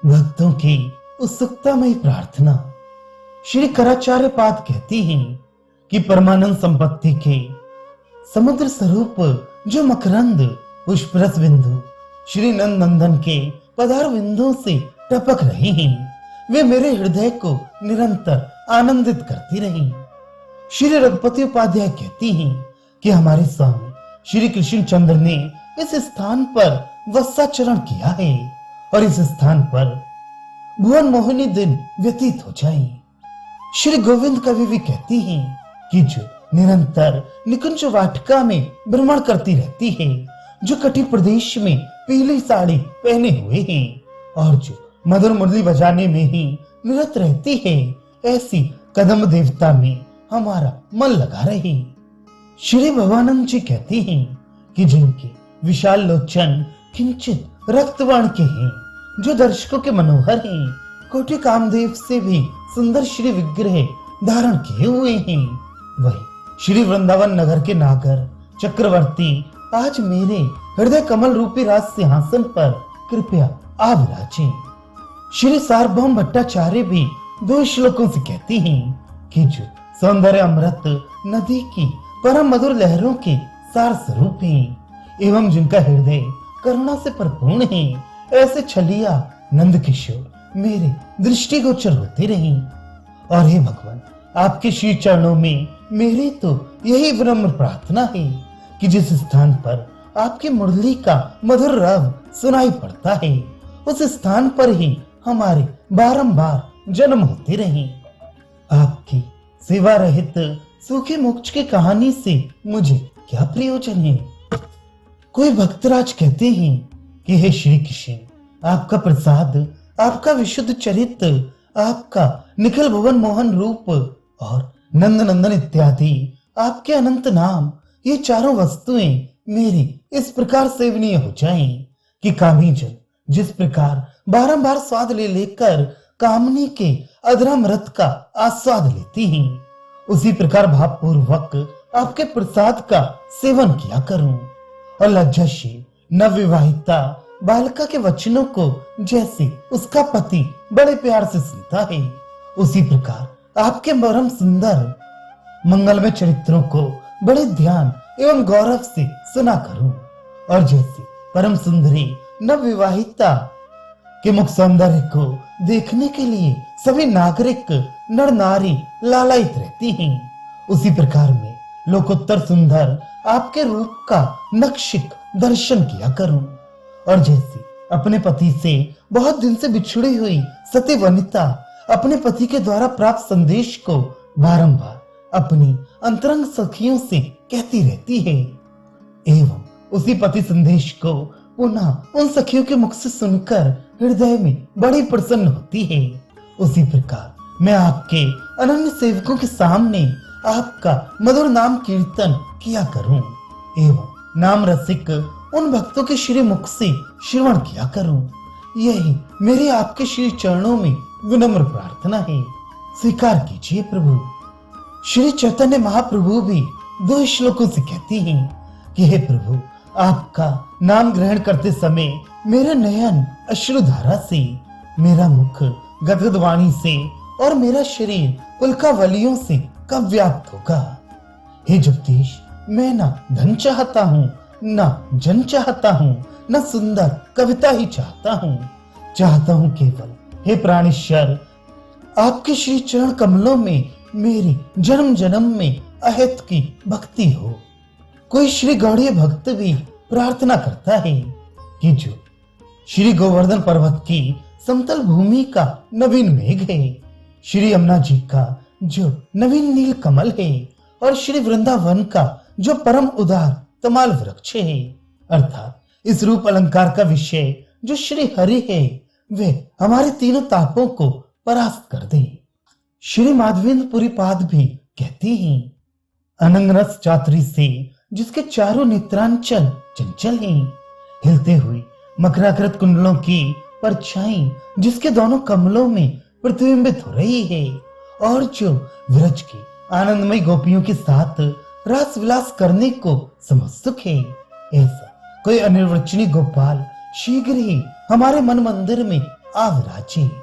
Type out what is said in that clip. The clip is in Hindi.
भक्तों की उत्सुकता में प्रार्थना। श्री कराचार्य पाद कहती हैं कि परमानंद संपत्ति के समुद्र स्वरूप जो मकरंद पुष्परस बिंदु श्री नंद नंदन के पदार बिंदुओं से टपक रही हैं, वे मेरे हृदय को निरंतर आनंदित करती रही। श्री रघुपति उपाध्याय कहती हैं कि हमारे स्वामी श्री कृष्ण चंद्र ने इस स्थान पर वत्साचरण किया है और इस स्थान पर भुवन मोहिनी दिन व्यतीत हो जाए। श्री गोविंद कवि भी कहती हैं कि जो निरंतर निकुंज वाटिका में भ्रमण करती रहती है, जो कटी प्रदेश में पीली साड़ी पहने हुए हैं और जो मधुर मुरली बजाने में ही निरत रहती है, ऐसी कदम देवता में हमारा मन लगा रहे। श्री भवानंद जी कहती हैं कि जिनके विशाल लोचन किंचित रक्तवर्ण के हैं, जो दर्शकों के मनोहर हैं, कोटि कामदेव से भी सुंदर श्री विग्रह धारण किए हुए हैं, वही श्री वृंदावन नगर के नागर चक्रवर्ती आज मेरे हृदय कमल रूपी राज सिंहासन पर कृपया आ विराजे। श्री सार्वभौम भट्टाचार्य भी 2 श्लोकों से कहती हैं कि जो सौंदर्य अमृत नदी की परम मधुर लहरों के सार स्वरूप हैं एवं जिनका हृदय करुणा से परिपूर्ण है, ऐसे छलिया नंद किशोर मेरे दृष्टिगोचर होते रहे। और हे भगवान, आपके श्री चरणों में मेरी तो यही विनम्र प्रार्थना है कि जिस स्थान पर आपकी मुरली का मधुर रव सुनाई पड़ता है, उस स्थान पर ही हमारे बारंबार जन्म होते रहे। आपकी सेवा रहित सूखे मोक्ष की कहानी से मुझे क्या प्रयोजन है। कोई भक्तराज कहते हैं कि हे श्री कृष्ण, आपका प्रसाद, आपका विशुद्ध चरित्र, आपका निखिल भुवन मोहन रूप और नंद नंदन इत्यादि आपके अनंत नाम, ये चारों वस्तुएं मेरी इस प्रकार सेवनीय हो जाएं कि कामी जन जिस प्रकार बारंबार स्वाद ले लेकर कामनी के अधरामृत का आस्वाद लेती हैं, उसी प्रकार भावपूर्वक आपके प्रसाद का सेवन किया करूं और लज्जाशील नवविवाहिता बालिका के वचनों को जैसे उसका पति बड़े प्यार से सुनता है, उसी प्रकार आपके परम सुंदर मंगलमय चरित्रों को बड़े ध्यान एवं गौरव से सुना करूं और जैसे परम सुंदरी नवविवाहिता के मुख सौंदर्य को देखने के लिए सभी नागरिक नर नारी लालायित रहती हैं, उसी प्रकार में लोकोत्तर सुंदर आपके रूप का नक्शिक दर्शन किया करूं और जैसे अपने पति से बहुत दिन से बिछड़ी हुई सती वनिता अपने पति के द्वारा प्राप्त संदेश को बारंबार अपनी अंतरंग सखियों से कहती रहती है एवं उसी पति संदेश को पुनः उन सखियों के मुख से सुनकर हृदय में बड़ी प्रसन्न होती है, उसी प्रकार मैं आपके अनन्य सेवकों के सामने आपका मधुर नाम कीर्तन किया करूं एवं नाम रसिक उन भक्तों के श्री मुख से श्रवण किया करूं। यही मेरी आपके श्री चरणों में विनम्र प्रार्थना है, स्वीकार कीजिए प्रभु। श्री चैतन्य महाप्रभु भी 2 श्लोकों से कहती हैं कि हे प्रभु, आपका नाम ग्रहण करते समय मेरे नयन अश्रुधारा से, मेरा मुख गदगद वाणी से और मेरा शरीर उल्कावलियों से कब व्याप्त होगा। हे जगदीश, मैं ना धन चाहता हूँ, ना जन चाहता हूँ, ना सुंदर कविता ही चाहता हूँ केवल हे प्राणेश्वर, आपके श्री चरण कमलों में मेरी जन्म जन्म में अहित की भक्ति हो। कोई श्री गौड़ीय भक्त भी प्रार्थना करता है कि जो श्री गोवर्धन पर्वत की समतल भूमि का नवीन मेघ है, श्री यमुना जी का जो नवीन नील कमल है और श्री वृंदावन का जो परम उदार तमाल वृक्ष है, अर्थात इस रूप अलंकार का विषय जो श्री हरि है, वे हमारे तीनों तापों को परास्त कर दे। श्री माधवेंद्रपुरी पाद भी कहते हैं अनंग रस चातरी से जिसके चारों नेत्रांचल चंचल हैं, हिलते हुए मकराकृत कुंडलों की परछाई जिसके दोनों कमलों में प्रतिबिंबित हो रही है और जो व्रज की आनंदमय गोपियों के साथ रास विलास करने को समुत्सुक है, ऐसा कोई अनिर्वचनीय गोपाल शीघ्र ही हमारे मन मंदिर में आज रांची।